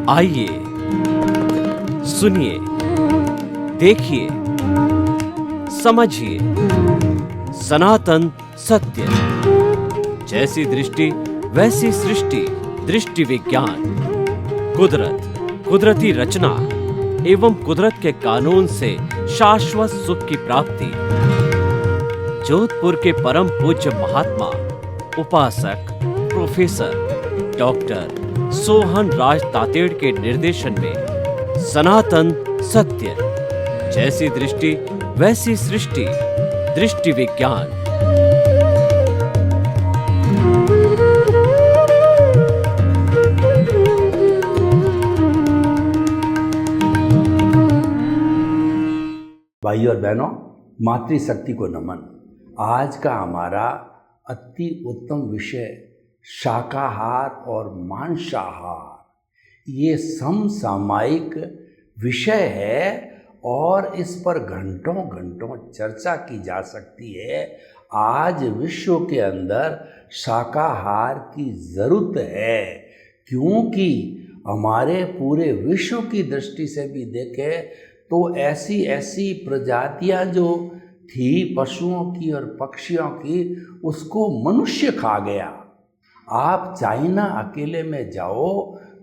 आइए सुनिए, देखिए, समझिए सनातन सत्य। जैसी दृष्टि वैसी सृष्टि, दृष्टि विज्ञान। कुदरत, कुदरती रचना एवं कुदरत के कानून से शाश्वत सुख की प्राप्ति। जोधपुर के परम पूज्य महात्मा उपासक प्रोफेसर डॉक्टर सोहन राज तातेड़ के निर्देशन में सनातन सत्य। जैसी दृष्टि वैसी सृष्टि, दृष्टि विज्ञान। भाइयों और बहनों, मातृशक्ति को नमन। आज का हमारा अति उत्तम विषय शाकाहार और मांसाहार। ये समसामयिक विषय है और इस पर घंटों घंटों चर्चा की जा सकती है। आज विश्व के अंदर शाकाहार की ज़रूरत है, क्योंकि हमारे पूरे विश्व की दृष्टि से भी देखें तो ऐसी ऐसी प्रजातियां जो थी पशुओं की और पक्षियों की, उसको मनुष्य खा गया। आप चाइना अकेले में जाओ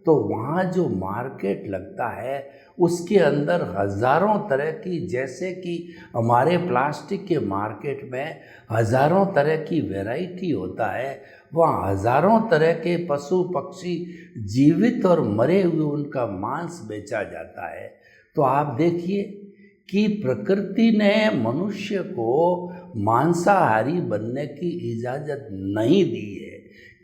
तो वहाँ जो मार्केट लगता है उसके अंदर हज़ारों तरह की, जैसे कि हमारे प्लास्टिक के मार्केट में हज़ारों तरह की वैरायटी होता है, वहाँ हज़ारों तरह के पशु पक्षी जीवित और मरे हुए उनका मांस बेचा जाता है। तो आप देखिए कि प्रकृति ने मनुष्य को मांसाहारी बनने की इजाज़त नहीं दी है।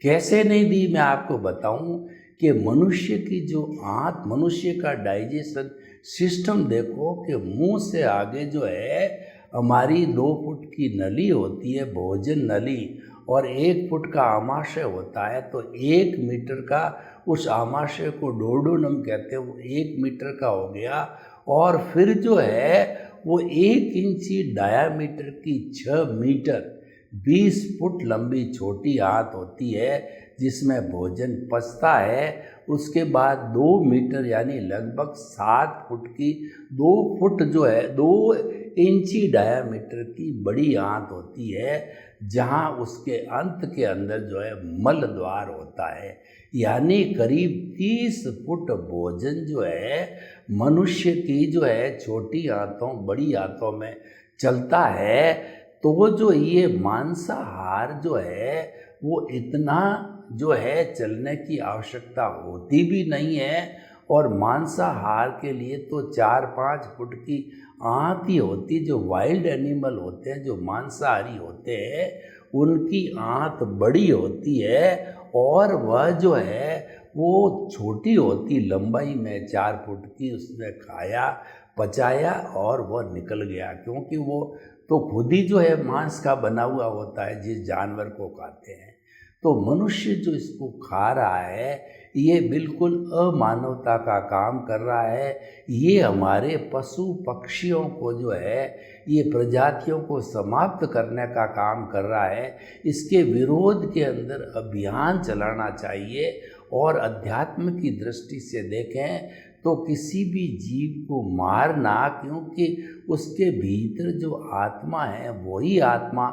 कैसे नहीं दी, मैं आपको बताऊं कि मनुष्य की जो आंत, मनुष्य का डाइजेशन सिस्टम देखो कि मुंह से आगे जो है हमारी 2 फुट की नली होती है, भोजन नली, और 1 फुट का आमाशय होता है। तो 1 मीटर का उस आमाशय को डोडोनम कहते हैं, वो 1 मीटर का हो गया। और फिर जो है वो 1 इंची डायामीटर की 6 मीटर 20 फुट लंबी छोटी आंत होती है जिसमें भोजन पचता है। उसके बाद 2 मीटर यानी लगभग 7 फुट की 2 फुट जो है 2 इंची डायामीटर की बड़ी आंत होती है, जहां उसके अंत के अंदर जो है मल द्वार होता है। यानी करीब 30 फुट भोजन जो है मनुष्य की जो है छोटी आंतों बड़ी आंतों में चलता है। तो जो ये मांसाहार जो है वो इतना जो है चलने की आवश्यकता होती भी नहीं है, और मांसाहार के लिए तो 4-5 फुट की आंत ही होती। जो वाइल्ड एनिमल होते हैं, जो मांसाहारी होते हैं, उनकी आंत बड़ी होती है और वह जो है वो छोटी होती, लंबाई में 4 फुट की। उसने खाया, पचाया और वह निकल गया, क्योंकि वो तो खुद ही जो है मांस का बना हुआ होता है जिस जानवर को खाते हैं। तो मनुष्य जो इसको खा रहा है ये बिल्कुल अमानवता का काम कर रहा है। ये हमारे पशु पक्षियों को जो है ये प्रजातियों को समाप्त करने का काम कर रहा है। इसके विरोध के अंदर अभियान चलाना चाहिए। और अध्यात्म की दृष्टि से देखें तो किसी भी जीव को मारना, क्योंकि उसके भीतर जो आत्मा है वही आत्मा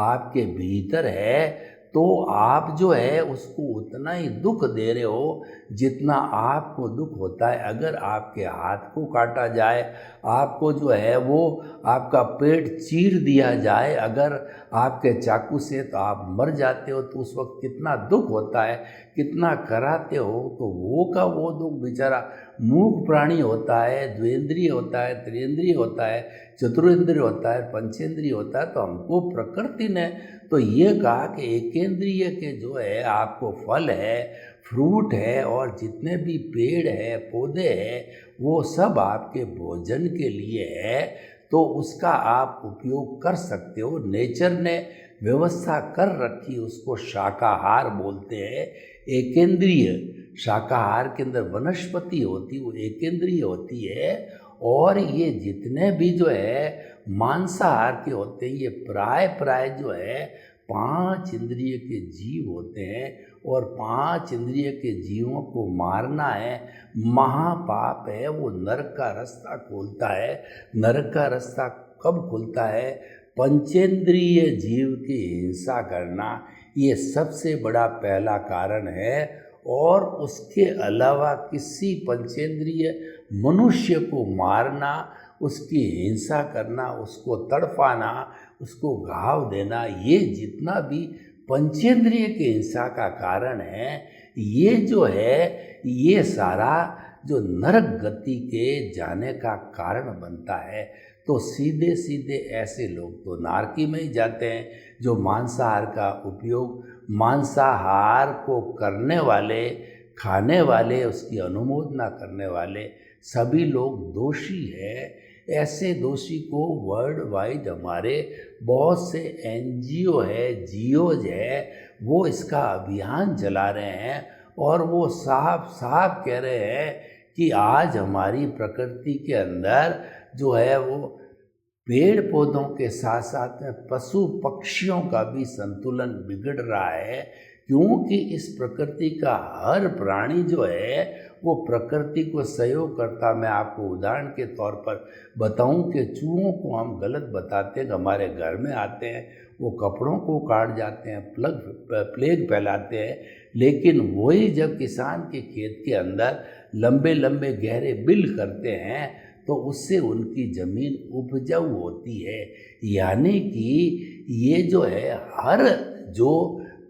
आपके भीतर है, तो आप जो है उसको उतना ही दुख दे रहे हो जितना आपको दुख होता है। अगर आपके हाथ को काटा जाए, आपको जो है वो आपका पेट चीर दिया जाए अगर आपके चाकू से, तो आप मर जाते हो, तो उस वक्त कितना दुख होता है, कितना कराते हो। तो वो का वो दुख बेचारा मूक प्राणी होता है, द्वेंद्रिय होता है, त्रिंद्रिय होता है, चतुरेंद्रिय होता है, पंचेंद्रिय होता है। तो हमको प्रकृति ने तो ये कहा कि एकेंद्रिय के जो है आपको फल है, फ्रूट है, और जितने भी पेड़ है, पौधे हैं, वो सब आपके भोजन के लिए है। तो उसका आप उपयोग कर सकते हो। नेचर ने व्यवस्था कर रखी, उसको शाकाहार बोलते हैं। एकेंद्रिय शाकाहार के अंदर वनस्पति होती, वो एकेंद्रिय होती है। और ये जितने भी जो है मांसाहार के होते हैं, ये प्राय जो है 5 इंद्रिय के जीव होते हैं। और 5 इंद्रिय के जीवों को मारना है, महापाप है। वो नरक का रास्ता खोलता है। नरक का रास्ता कब खुलता है? पंचेंद्रिय जीव की हिंसा करना, ये सबसे बड़ा पहला कारण है। और उसके अलावा किसी पंचेंद्रिय मनुष्य को मारना, उसकी हिंसा करना, उसको तड़पाना, उसको घाव देना, ये जितना भी पंचेंद्रिय के हिंसा का कारण है, ये जो है ये सारा जो नरक गति के जाने का कारण बनता है। तो सीधे सीधे ऐसे लोग तो नारकी में ही जाते हैं। जो मांसाहार का उपयोग, मांसाहार को करने वाले, खाने वाले, उसकी अनुमोदना करने वाले सभी लोग दोषी है। ऐसे दोषी को वर्ल्ड वाइड हमारे बहुत से एनजीओ है, जियोज है, वो इसका अभियान चला रहे हैं और वो साफ साफ कह रहे हैं कि आज हमारी प्रकृति के अंदर जो है वो पेड़ पौधों के साथ साथ में पशु पक्षियों का भी संतुलन बिगड़ रहा है। क्योंकि इस प्रकृति का हर प्राणी जो है वो प्रकृति को सहयोग करता। मैं आपको उदाहरण के तौर पर बताऊं कि चूहों को हम गलत बताते हैं, हमारे घर में आते हैं, वो कपड़ों को काट जाते हैं, प्लेग फैलाते हैं। लेकिन वही जब किसान के खेत के अंदर लंबे लंबे गहरे बिल करते हैं तो उससे उनकी ज़मीन उपजाऊ होती है। यानी कि ये जो है हर जो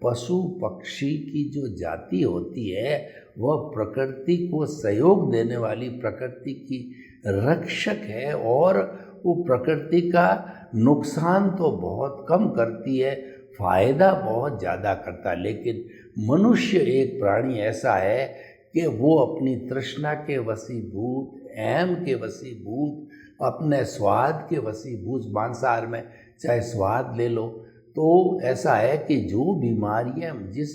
पशु पक्षी की जो जाति होती है वह प्रकृति को सहयोग देने वाली, प्रकृति की रक्षक है और वो प्रकृति का नुकसान तो बहुत कम करती है, फायदा बहुत ज़्यादा करता है। लेकिन मनुष्य एक प्राणी ऐसा है कि वो अपनी तृष्णा के वशीभूत, अहम के वशीभूत, अपने स्वाद के वशीभूत, मांसाहार में चाहे स्वाद ले लो तो ऐसा है कि जो बीमारियां जिस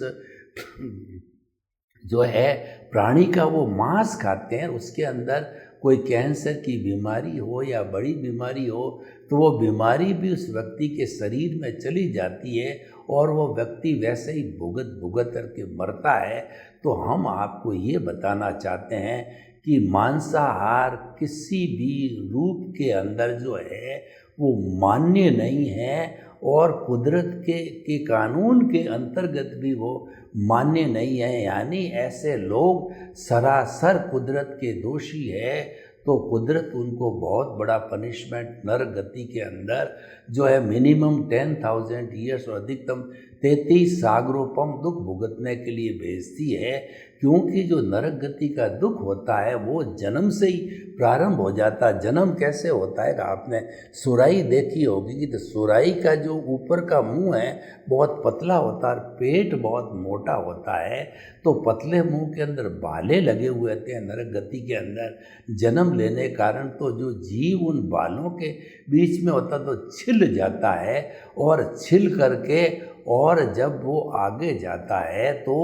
जो है प्राणी का वो मांस खाते हैं उसके अंदर कोई कैंसर की बीमारी हो या बड़ी बीमारी हो तो वो बीमारी भी उस व्यक्ति के शरीर में चली जाती है और वो व्यक्ति वैसे ही भुगत भुगत करके मरता है। तो हम आपको ये बताना चाहते हैं कि मांसाहार किसी भी रूप के अंदर जो है वो मान्य नहीं है और कुदरत के कानून के अंतर्गत भी वो मान्य नहीं है। यानी ऐसे लोग सरासर कुदरत के दोषी है तो कुदरत उनको बहुत बड़ा पनिशमेंट नरक गति के अंदर जो है मिनिमम 10,000 ईयर्स और अधिकतम 33 सागरोपम दुख भुगतने के लिए भेजती है। क्योंकि जो नरक गति का दुख होता है वो जन्म से ही प्रारंभ हो जाता है। जन्म कैसे होता है? आपने सुराही देखी होगी कि तो सुराही का जो ऊपर का मुंह है बहुत पतला होता है, पेट बहुत मोटा होता है। तो पतले मुंह के अंदर बाले लगे हुए होते हैं नरक गति के अंदर जन्म लेने कारण। तो जो जीव उन बालों के बीच में होता तो छिल जाता है और छिल करके और जब वो आगे जाता है तो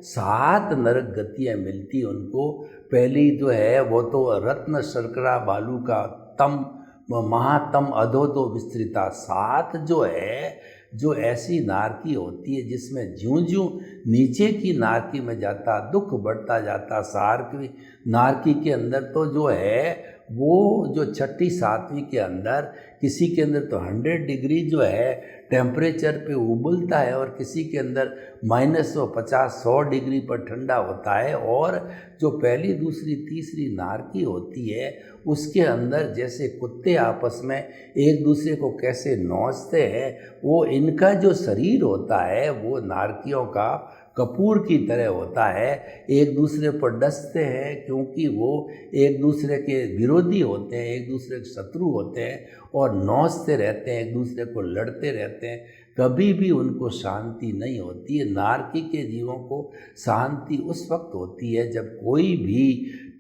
7 नरक गतियाँ मिलती उनको। पहली जो है वो तो रत्न शर्करा बालू का तम महातम अधो तो विस्तृता 7 जो है जो ऐसी नारकी होती है जिसमें ज्यों ज्यों नीचे की नारकी में जाता दुख बढ़ता जाता। सारकी नारकी के अंदर तो जो है वो जो 6ठी 7वीं के अंदर किसी के अंदर तो 100 डिग्री जो है टेम्परेचर पे उबलता है और किसी के अंदर -150-100 डिग्री पर ठंडा होता है। और जो पहली दूसरी तीसरी नारकी होती है उसके अंदर जैसे कुत्ते आपस में एक दूसरे को कैसे नोचते हैं, वो इनका जो शरीर होता है वो नारकियों का कपूर की तरह होता है। एक दूसरे पर डसते हैं क्योंकि वो एक दूसरे के विरोधी होते हैं, एक दूसरे के शत्रु होते हैं और नोचते रहते हैं, एक दूसरे को लड़ते रहते हैं। कभी भी उनको शांति नहीं होती है। नारकी के जीवों को शांति उस वक्त होती है जब कोई भी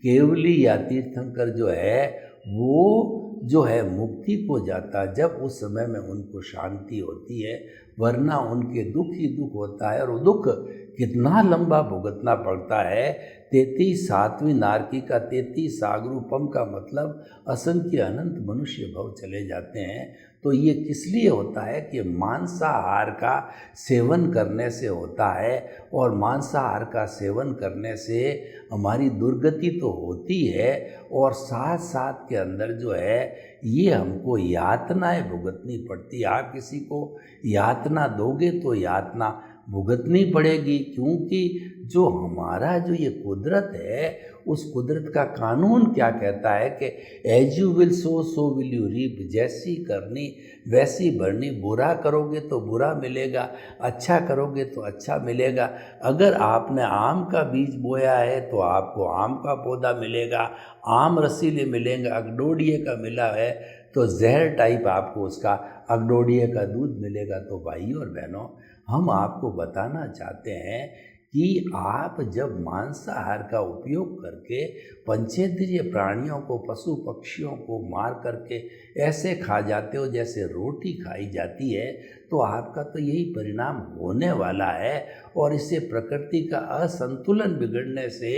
केवली या तीर्थंकर जो है वो जो है मुक्ति को जाता, जब उस समय में उनको शांति होती है। वरना उनके दुख ही दुख होता है, और वो दुख कितना लंबा भुगतना पड़ता है। 33 सातवीं नारकी का 33 सागरूपम का मतलब असंख्य अनंत मनुष्य भव चले जाते हैं। तो ये किस लिए होता है कि मांसाहार का सेवन करने से होता है, और मांसाहार का सेवन करने से हमारी दुर्गति तो होती है, और साथ साथ के अंदर जो है ये हमको यातनाएं भुगतनी पड़ती। आप किसी को यातना दोगे तो यातना भुगतनी पड़ेगी, क्योंकि जो हमारा जो ये कुदरत है, उस कुदरत का कानून क्या कहता है कि as you will sow so will you reap, जैसी करनी वैसी भरनी। बुरा करोगे तो बुरा मिलेगा, अच्छा करोगे तो अच्छा मिलेगा। अगर आपने आम का बीज बोया है तो आपको आम का पौधा मिलेगा, आम रसीले मिलेंगे। अगडोडिये का मिला है तो जहर टाइप आपको उसका अगडोडिये का दूध मिलेगा। तो भाइयों और बहनों, हम आपको बताना चाहते हैं कि आप जब मांसाहार का उपयोग करके पंचेंद्रिय प्राणियों को, पशु पक्षियों को मार करके ऐसे खा जाते हो जैसे रोटी खाई जाती है, तो आपका तो यही परिणाम होने वाला है। और इससे प्रकृति का असंतुलन बिगड़ने से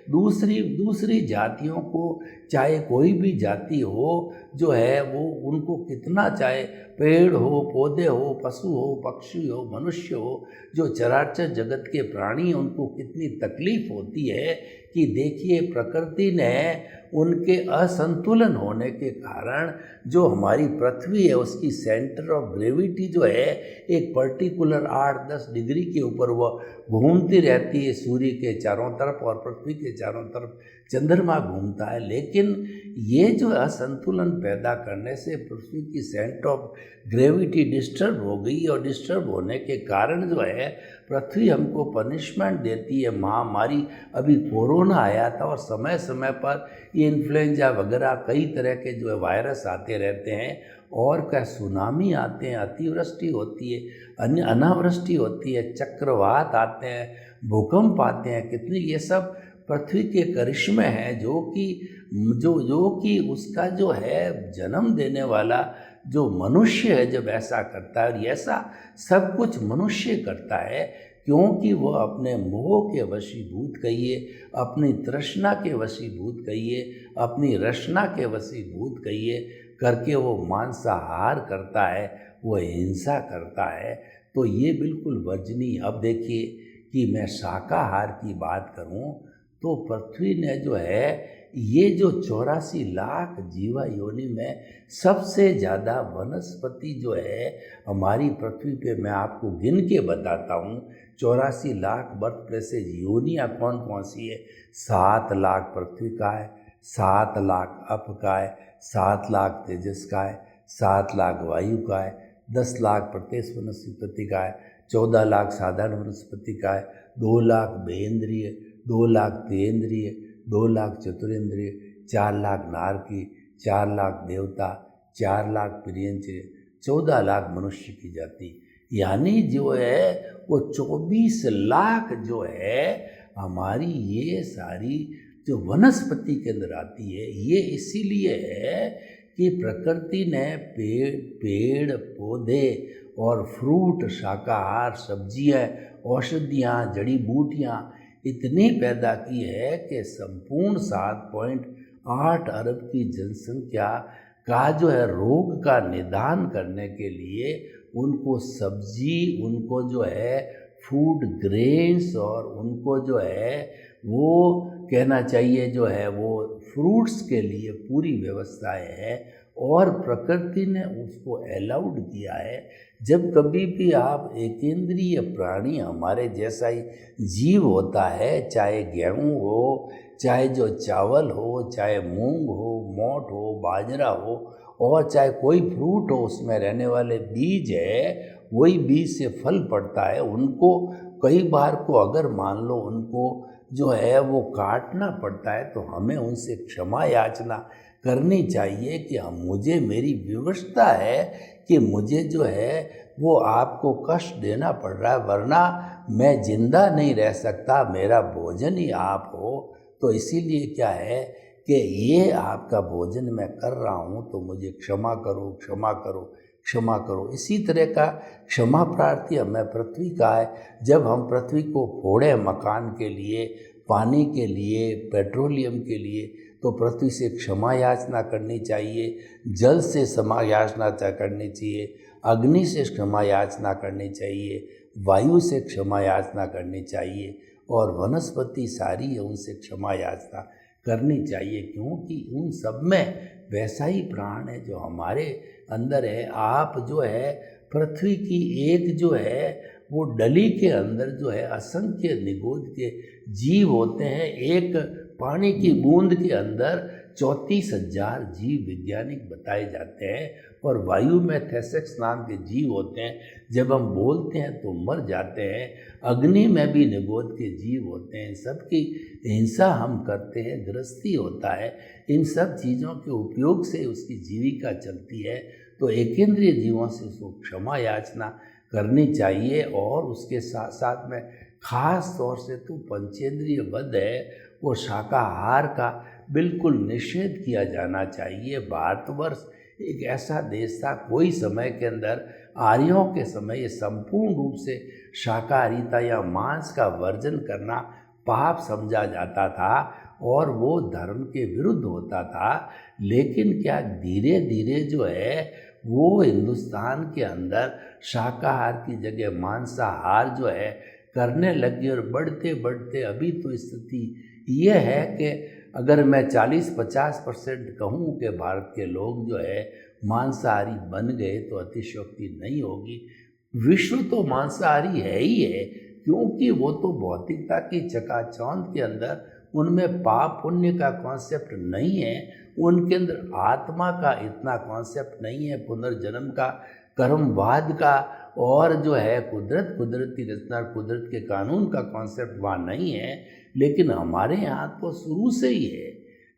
दूसरी जातियों को, चाहे कोई भी जाति हो जो है, वो उनको कितना, चाहे पेड़ हो, पौधे हो, पशु हो, पक्षी हो, मनुष्य हो, जो चराचर जगत के प्राणी, उनको कितनी तकलीफ होती है कि देखिए प्रकृति ने उनके असंतुलन होने के कारण जो हमारी पृथ्वी है उसकी सेंटर ऑफ ग्रेविटी जो है एक पर्टिकुलर 8-10 डिग्री के ऊपर वह घूमती रहती है सूर्य के चारों तरफ, और पृथ्वी के चारों तरफ चंद्रमा घूमता है। लेकिन ये जो असंतुलन पैदा करने से पृथ्वी की सेंटर ऑफ ग्रेविटी डिस्टर्ब हो गई, और डिस्टर्ब होने के कारण जो है पृथ्वी हमको पनिशमेंट देती है। महामारी, अभी कोरोना आया था, और समय समय पर ये इन्फ्लुएंजा वगैरह कई तरह के जो है वायरस आते रहते हैं, और क्या सुनामी आते हैं, अतिवृष्टि होती है, अन्य अनावृष्टि होती है, चक्रवात आते हैं, भूकंप आते हैं, कितनी ये सब पृथ्वी के करिश्मे हैं जो कि उसका जो है जन्म देने वाला जो मनुष्य है जब ऐसा करता है, और ऐसा सब कुछ मनुष्य करता है क्योंकि वह अपने मोह के वशीभूत कहिए, अपनी तृष्णा के वशीभूत कहिए, अपनी रचना के वशीभूत कहिए करके वो मांसाहार करता है, वो हिंसा करता है। तो ये बिल्कुल वर्जनीय। अब देखिए कि मैं शाकाहार की बात करूं तो पृथ्वी ने जो है ये जो 84 लाख जीवा योनि में सबसे ज़्यादा वनस्पति जो है हमारी पृथ्वी पे, मैं आपको गिन के बताता हूँ। 84 लाख बर्थ प्लेसेज योनियाँ कौन कौन सी है? 7 लाख पृथ्वी का है, 7 लाख अप का है, 7 लाख तेजस का है, 7 लाख वायु का है, 10 लाख प्रत्यक्ष वनस्पति का है, 14 लाख साधारण वनस्पति का है, 2 लाख बेंद्रिय, 2 लाख तेंद्रिय, 2 लाख चतुरेंद्रिय, 4 लाख नारकी, 4 लाख देवता, 4 लाख प्रियंचर्य, 14 लाख मनुष्य की जाति। यानी जो है वो 24 लाख जो है हमारी ये सारी जो वनस्पति के अंदर आती है। ये इसीलिए है कि प्रकृति ने पेड़ पौधे और फ्रूट, शाकाहार, सब्जियां, औषधियाँ, जड़ी बूटियाँ इतनी पैदा की है कि संपूर्ण 7.8 अरब की जनसंख्या का जो है रोग का निदान करने के लिए उनको सब्जी, उनको जो है फूड ग्रेन्स, और उनको जो है वो कहना चाहिए जो है वो फ्रूट्स के लिए पूरी व्यवस्थाएं है, और प्रकृति ने उसको अलाउड किया है। जब कभी भी आप एकेंद्रीय प्राणी हमारे जैसा ही जीव होता है, चाहे गेहूँ हो, चाहे जो चावल हो, चाहे मूंग हो, मोठ हो, बाजरा हो, और चाहे कोई फ्रूट हो, उसमें रहने वाले बीज है, वही बीज से फल पड़ता है। उनको कई बार को अगर मान लो उनको जो है वो काटना पड़ता है, तो हमें उनसे क्षमा याचना करनी चाहिए कि मुझे, मेरी विवशता है कि मुझे जो है वो आपको कष्ट देना पड़ रहा है, वरना मैं जिंदा नहीं रह सकता, मेरा भोजन ही आप हो। तो इसीलिए क्या है कि ये आपका भोजन मैं कर रहा हूँ, तो मुझे क्षमा करो, क्षमा करो। क्षमा करो। इसी तरह का क्षमा प्रार्थी हमें पृथ्वी का है। जब हम पृथ्वी को फोड़े मकान के लिए, पानी के लिए, पेट्रोलियम के लिए, तो पृथ्वी से क्षमा याचना करनी चाहिए, जल से क्षमा याचना करनी चाहिए, अग्नि से क्षमा याचना करनी चाहिए, वायु से क्षमा याचना करनी चाहिए, और वनस्पति सारी है उनसे क्षमा याचना करनी चाहिए, क्योंकि उन सब में वैसा ही प्राण है जो हमारे अंदर है। आप जो है पृथ्वी की एक जो है वो डली के अंदर जो है असंख्य निगोद के जीव होते हैं। एक पानी की बूंद के अंदर 34,000 जीव वैज्ञानिक बताए जाते हैं, और वायु में थेसेक्स नाम के जीव होते हैं, जब हम बोलते हैं तो मर जाते हैं। अग्नि में भी निगोद के जीव होते हैं। सबकी हिंसा हम करते हैं, गृहस्थी होता है, इन सब चीज़ों के उपयोग से उसकी जीविका चलती है। तो एकेंद्रीय जीवों से उसको क्षमा याचना करनी चाहिए, और उसके साथ साथ में खास तौर से तो पंचेंद्रिय वध है वो शाकाहार का बिल्कुल निषेध किया जाना चाहिए। भारतवर्ष एक ऐसा देश था, कोई समय के अंदर आर्यों के समय ये संपूर्ण रूप से शाकाहारिता या मांस का वर्जन करना पाप समझा जाता था और वो धर्म के विरुद्ध होता था। लेकिन क्या धीरे धीरे जो है वो हिंदुस्तान के अंदर शाकाहार की जगह मांसाहार जो है करने लगी, और बढ़ते बढ़ते अभी तो स्थिति ये है कि अगर मैं 40-50% कहूँ कि भारत के लोग जो है मांसाहारी बन गए तो अतिशयोक्ति नहीं होगी। विश्व तो मांसाहारी है ही है, क्योंकि वो तो भौतिकता की चकाचौंध के अंदर उनमें पाप पुण्य का कॉन्सेप्ट नहीं है, उनके अंदर आत्मा का इतना कॉन्सेप्ट नहीं है, पुनर्जन्म का, कर्मवाद का, और जो है कुदरती रचना, कुदरत के कानून का कॉन्सेप्ट वहाँ नहीं है। लेकिन हमारे यहाँ तो शुरू से ही है,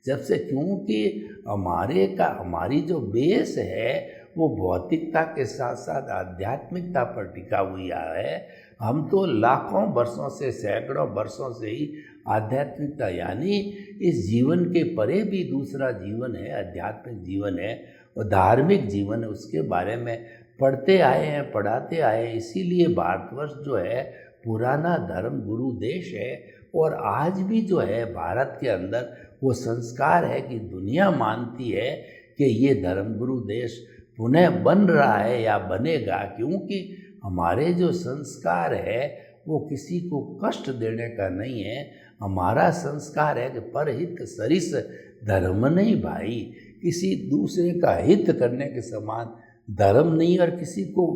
जब से, क्योंकि हमारी जो बेस है वो भौतिकता के साथ साथ आध्यात्मिकता पर टिका हुआ है। हम तो लाखों वर्षों से, सैकड़ों वर्षों से ही आध्यात्मिकता, यानी इस जीवन के परे भी दूसरा जीवन है, आध्यात्मिक जीवन है और धार्मिक जीवन है, उसके बारे में पढ़ते आए हैं, पढ़ाते आए हैं। इसीलिए भारतवर्ष जो है पुराना धर्म गुरु देश है, और आज भी जो है भारत के अंदर वो संस्कार है कि दुनिया मानती है कि ये धर्मगुरु देश पुनः बन रहा है या बनेगा, क्योंकि हमारे जो संस्कार है वो किसी को कष्ट देने का नहीं है। हमारा संस्कार है कि परहित सरिस धर्म नहीं भाई, किसी दूसरे का हित करने के समान धर्म नहीं, और किसी को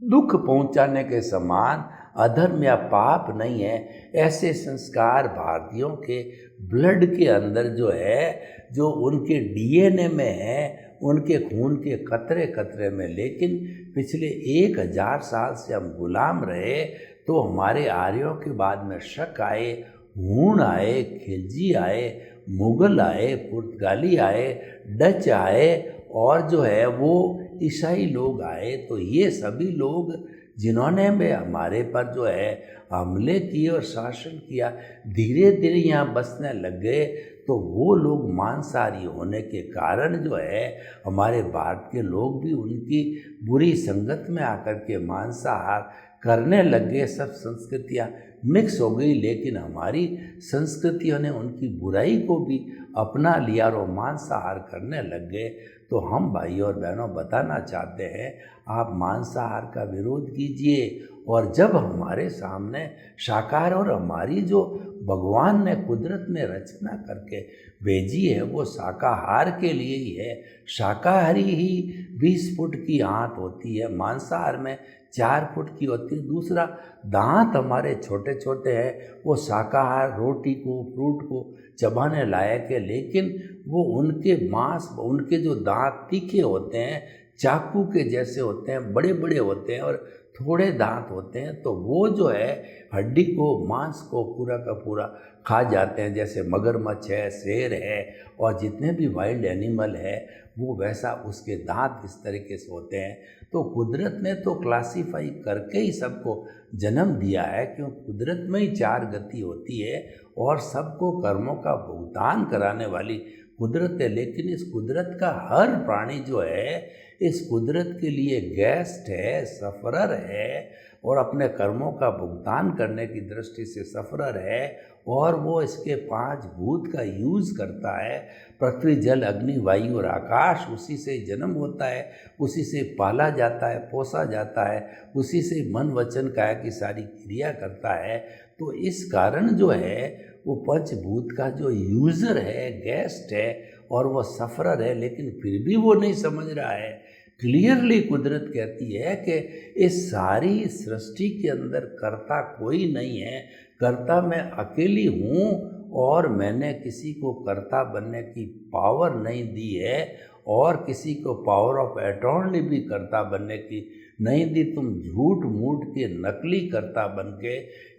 दुख पहुंचाने के समान अधर्म या पाप नहीं है। ऐसे संस्कार भारतीयों के ब्लड के अंदर जो है, जो उनके डीएनए में है, उनके खून के कतरे कतरे में। लेकिन पिछले 1000 साल से हम गुलाम रहे, तो हमारे आर्यों के बाद में शक आए, हूण आए, खिलजी आए, मुगल आए, पुर्तगाली आए, डच आए, और जो है वो ईसाई लोग आए। तो ये सभी लोग जिन्होंने भी हमारे पर जो है हमले किए और शासन किया, धीरे धीरे यहाँ बसने लग गए। तो वो लोग मांसाहारी होने के कारण जो है हमारे भारत के लोग भी उनकी बुरी संगत में आकर के मांसाहार करने लग गए। सब संस्कृतियाँ मिक्स हो गई, लेकिन हमारी संस्कृतियों ने उनकी बुराई को भी अपना लिया और मांसाहार करने लग गए। तो हम भाइयों और बहनों बताना चाहते हैं, आप मांसाहार का विरोध कीजिए, और जब हमारे सामने शाकाहार और हमारी जो भगवान ने, कुदरत ने रचना करके भेजी है वो शाकाहार के लिए ही है। शाकाहारी ही 20 फुट की आंत होती है, मांसाहार में 4 फुट की होती है। दूसरा, दांत हमारे छोटे छोटे हैं, वो शाकाहार रोटी को, फ्रूट को चबाने लायक है, लेकिन वो उनके मांस, उनके जो दांत तीखे होते हैं, चाकू के जैसे होते हैं, बड़े बड़े होते हैं और थोड़े दांत होते हैं। तो वो जो है हड्डी को, मांस को पूरा का पूरा खा जाते हैं। जैसे मगरमच्छ है, शेर है, और जितने भी वाइल्ड एनिमल है वो वैसा उसके दांत इस तरीके से होते हैं। तो कुदरत ने तो क्लासीफाई करके ही सबको जन्म दिया है, क्यों कुदरत में ही 4 गति होती है, और सबको कर्मों का भुगतान कराने वाली कुदरत है, लेकिन इस कुदरत का हर प्राणी जो है इस कुदरत के लिए गेस्ट है, सफरर है और अपने कर्मों का भुगतान करने की दृष्टि से सफरर है। और वो इसके 5 भूत का यूज़ करता है, पृथ्वी जल अग्नि वायु और आकाश, उसी से जन्म होता है, उसी से पाला जाता है, पोसा जाता है, उसी से मन वचन काया की सारी क्रिया करता है। तो इस कारण जो है वो पंचभूत का जो यूज़र है, गेस्ट है और वो सफरर है, लेकिन फिर भी वो नहीं समझ रहा है। क्लियरली कुदरत कहती है कि इस सारी सृष्टि के अंदर कर्ता कोई नहीं है, कर्ता मैं अकेली हूँ और मैंने किसी को कर्ता बनने की पावर नहीं दी है और किसी को पावर ऑफ अटॉर्नी भी कर्ता बनने की नहीं दी। तुम झूठ मूठ के नकली कर्ता बन के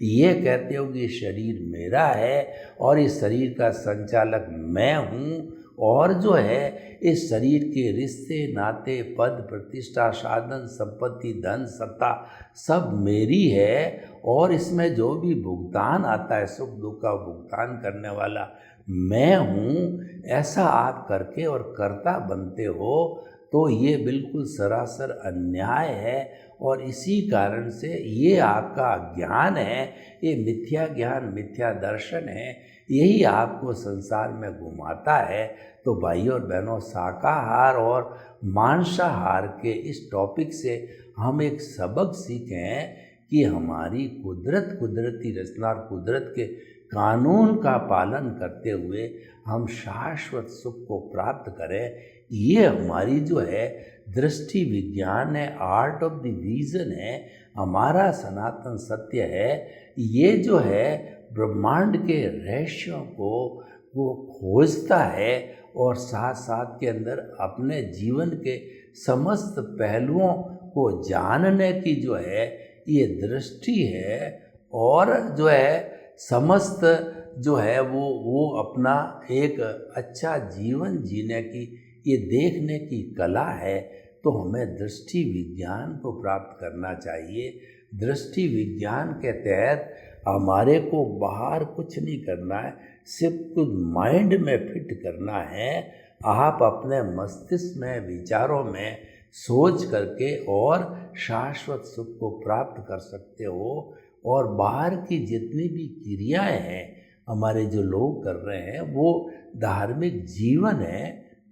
ये कहते हो कि शरीर मेरा है और इस शरीर का संचालक मैं हूँ और जो है इस शरीर के रिश्ते नाते पद प्रतिष्ठा साधन संपत्ति धन सत्ता सब मेरी है और इसमें जो भी भुगतान आता है सुख दुख का भुगतान करने वाला मैं हूँ, ऐसा आप करके और कर्ता बनते हो तो ये बिल्कुल सरासर अन्याय है। और इसी कारण से ये आपका ज्ञान है, ये मिथ्या ज्ञान मिथ्या दर्शन है, यही आपको संसार में घुमाता है। तो भाइयों और बहनों, शाकाहार और मांसाहार के इस टॉपिक से हम एक सबक सीखें कि हमारी कुदरत कुदरती रचना और कुदरत के कानून का पालन करते हुए हम शाश्वत सुख को प्राप्त करें। ये हमारी जो है दृष्टि विज्ञान है, आर्ट ऑफ द विजन है, हमारा सनातन सत्य है। ये जो है ब्रह्मांड के रहस्यों को वो खोजता है और साथ साथ के अंदर अपने जीवन के समस्त पहलुओं को जानने की जो है ये दृष्टि है और जो है समस्त जो है वो अपना एक अच्छा जीवन जीने की ये देखने की कला है। तो हमें दृष्टि विज्ञान को प्राप्त करना चाहिए। दृष्टि विज्ञान के तहत हमारे को बाहर कुछ नहीं करना है, सिर्फ कुछ माइंड में फिट करना है। आप अपने मस्तिष्क में विचारों में सोच करके और शाश्वत सुख को प्राप्त कर सकते हो। और बाहर की जितनी भी क्रियाएं हैं हमारे जो लोग कर रहे हैं वो धार्मिक जीवन है,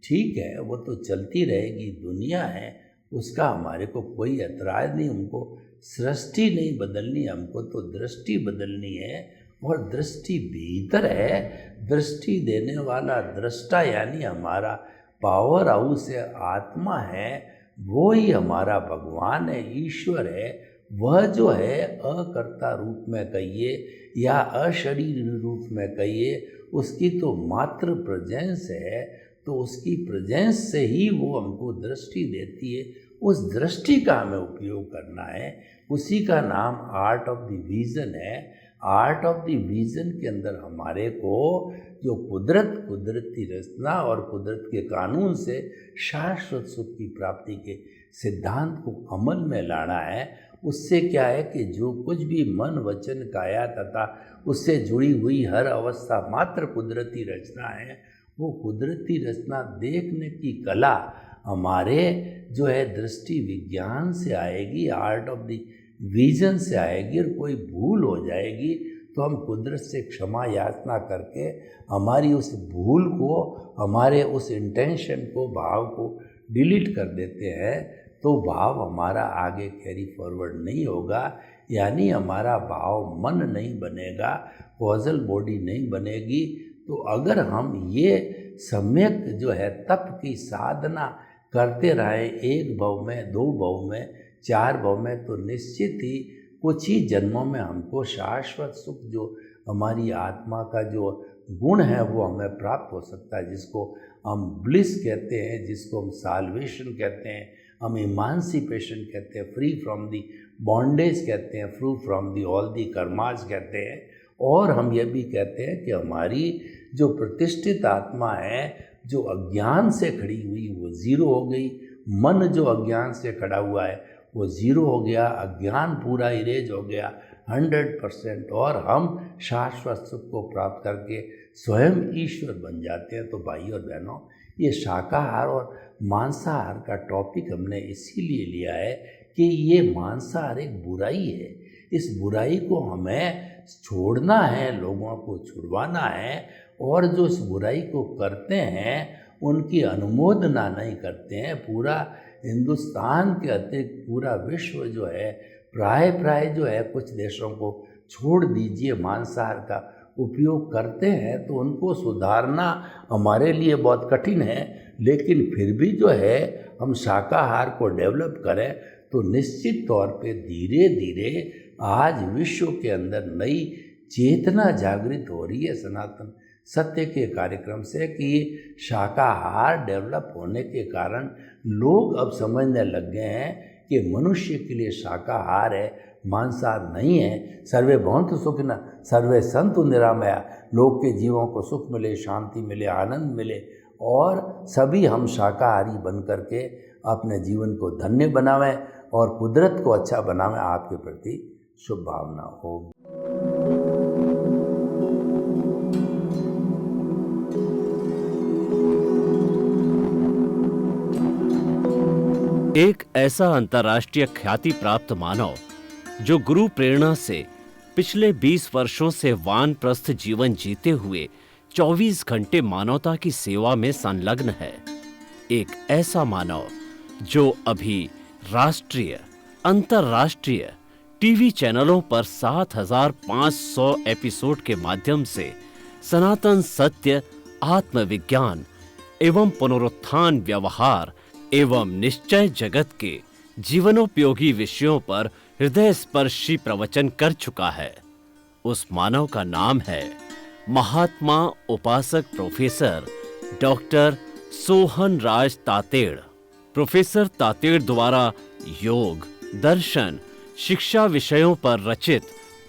ठीक है, वो तो चलती रहेगी, दुनिया है, उसका हमारे को कोई ऐतराज़ नहीं। हमको सृष्टि नहीं बदलनी, हमको तो दृष्टि बदलनी है और दृष्टि भीतर है। दृष्टि देने वाला दृष्टा यानी हमारा पावर हाउस है, आत्मा है, वो ही हमारा भगवान है, ईश्वर है। वह जो है अकर्ता रूप में कहिए या अशरीर रूप में कहिए, उसकी तो मात्र प्रेजेंस है, तो उसकी प्रेजेंस से ही वो हमको दृष्टि देती है। उस दृष्टि का हमें उपयोग करना है, उसी का नाम आर्ट ऑफ द विजन है। आर्ट ऑफ द विजन के अंदर हमारे को जो कुदरत कुदरती रचना और कुदरत के कानून से शाश्वत सुख की प्राप्ति के सिद्धांत को अमल में लाना है। उससे क्या है कि जो कुछ भी मन वचन काया तथा उससे जुड़ी हुई हर अवस्था मात्र कुदरती रचना है। वो कुदरती रचना देखने की कला हमारे जो है दृष्टि विज्ञान से आएगी, आर्ट ऑफ द विजन से आएगी। और कोई भूल हो जाएगी तो हम कुदरत से क्षमा याचना करके हमारी उस भूल को, हमारे उस इंटेंशन को, भाव को डिलीट कर देते हैं। तो भाव हमारा आगे कैरी फॉरवर्ड नहीं होगा, यानी हमारा भाव मन नहीं बनेगा, कॉजल बॉडी नहीं बनेगी। तो अगर हम ये सम्यक जो है तप की साधना करते रहे, एक भव में, 2 भव में, 4 भव में, तो निश्चित ही कुछ ही जन्मों में हमको शाश्वत सुख जो हमारी आत्मा का जो गुण है वो हमें प्राप्त हो सकता है, जिसको हम ब्लिस कहते हैं, जिसको हम साल्वेशन कहते हैं, हम इमांसिपेशन कहते हैं, फ्री फ्रॉम दी बॉन्डेज कहते हैं, free from the all the karmas कहते हैं। और हम ये भी कहते हैं कि हमारी जो प्रतिष्ठित आत्मा है जो अज्ञान से खड़ी हुई वो ज़ीरो हो गई। मन जो अज्ञान से खड़ा हुआ है वो ज़ीरो हो गया, अज्ञान पूरा इरेज हो गया 100%, और हम शाश्वत सुख को प्राप्त करके स्वयं ईश्वर बन जाते हैं। तो भाई और बहनों, ये शाकाहार और मांसाहार का टॉपिक हमने इसीलिए लिया है कि ये मांसाहार एक बुराई है। इस बुराई को हमें छोड़ना है, लोगों को छुड़वाना है, और जो इस बुराई को करते हैं उनकी अनुमोदना नहीं करते हैं। पूरा हिंदुस्तान के अतिरिक्त पूरा विश्व जो है प्राय जो है, कुछ देशों को छोड़ दीजिए, मांसाहार का उपयोग करते हैं, तो उनको सुधारना हमारे लिए बहुत कठिन है। लेकिन फिर भी जो है हम शाकाहार को डेवलप करें तो निश्चित तौर पे धीरे धीरे आज विश्व के अंदर नई चेतना जागृत हो रही है सनातन सत्य के कार्यक्रम से, कि ये शाकाहार डेवलप होने के कारण लोग अब समझने लग गए हैं कि मनुष्य के लिए शाकाहार है, मांसाहार नहीं है। सर्वे भवन्तु सुखिनः सर्वे सन्तु निरामया, लोग के जीवों को सुख मिले, शांति मिले, आनंद मिले, और सभी हम शाकाहारी बन करके अपने जीवन को धन्य बनावें और कुदरत को अच्छा बनावें। आपके प्रति शुभ भावना हो। एक ऐसा अंतर्राष्ट्रीय ख्याति प्राप्त मानव जो गुरु प्रेरणा से पिछले 20 वर्षों से वानप्रस्थ जीवन जीते हुए 24 घंटे मानवता की सेवा में संलग्न है। एक ऐसा मानव जो अभी राष्ट्रीय, अंतर्राष्ट्रीय टीवी चैनलों पर 7,500 एपिसोड के माध्यम से सनातन सत्य, आत्मविज्ञान एवं पुनरुत्थान, व्यवहार एवं निश्चय जगत के जीवनोपयोगी विषयों पर हृदय स्पर्शी प्रवचन कर चुका है। उस मानव का नाम है महात्मा उपासक प्रोफेसर डॉक्टर सोहन राज तातेड़। प्रोफेसर तातेड़ द्वारा योग, दर्शन, शिक्षा विषयों पर रचित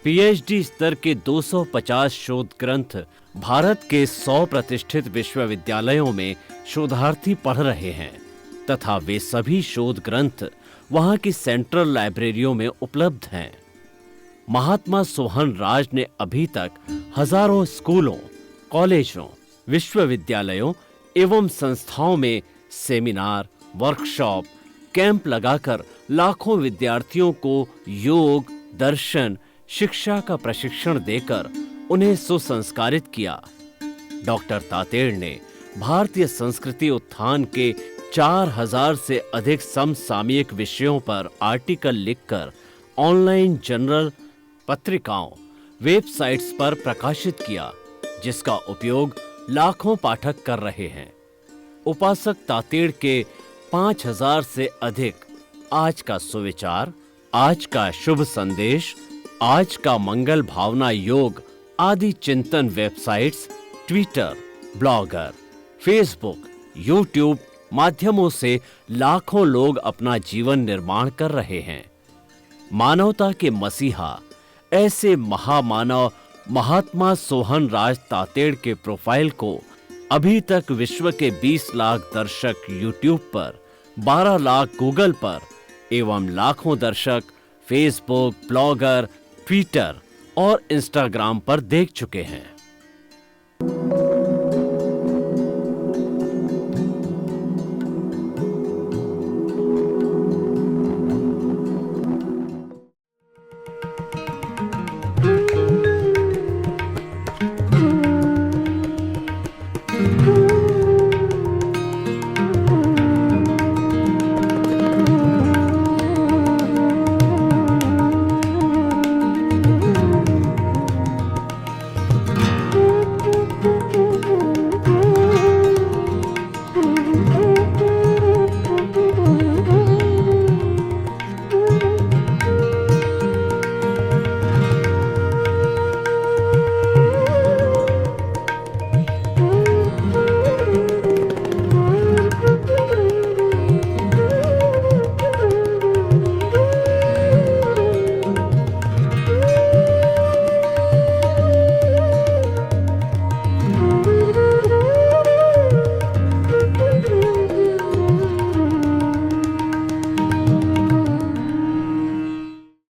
पीएचडी स्तर के 250 शोध ग्रंथ भारत के 100 प्रतिष्ठित विश्वविद्यालयों में शोधार्थी पढ़ रहे हैं तथा वे सभी शोध ग्रंथ वहां की सेंट्रल लाइब्रेरियों में उपलब्ध हैं। महात्मा सोहन राज ने अभी तक हजारों स्कूलों, कॉलेजों, विश्वविद्यालयों एवं संस्थाओं में सेमिनार, वर्कशॉप, कैंप लगाकर लाखों विद्यार्थियों को योग, दर्शन, शिक्षा का प्रशिक्षण देकर उन्हें सुसंस्कारित किया। डॉक्टर तातेड़ ने भारतीय संस्कृति उत्थान के 4000 से अधिक समसामयिक विषयों पर आर्टिकल लिखकर ऑनलाइन जर्नल, पत्रिकाओं, वेबसाइट्स पर प्रकाशित किया, जिसका उपयोग लाखों पाठक कर रहे हैं। उपासक तातेड़ के 5000 से अधिक आज का सुविचार, आज का शुभ संदेश, आज का मंगल भावना योग आदि चिंतन websites, Twitter, blogger, Facebook, YouTube माध्यमों से लाखों लोग अपना जीवन निर्माण कर रहे हैं। मानवता के मसीहा ऐसे महामानव महात्मा सोहन राज तातेड़ के प्रोफाइल को अभी तक विश्व के 20 लाख दर्शक यूट्यूब पर, 12 लाख गूगल पर एवं लाखों दर्शक फेसबुक, ब्लॉगर, ट्विटर और इंस्टाग्राम पर देख चुके हैं।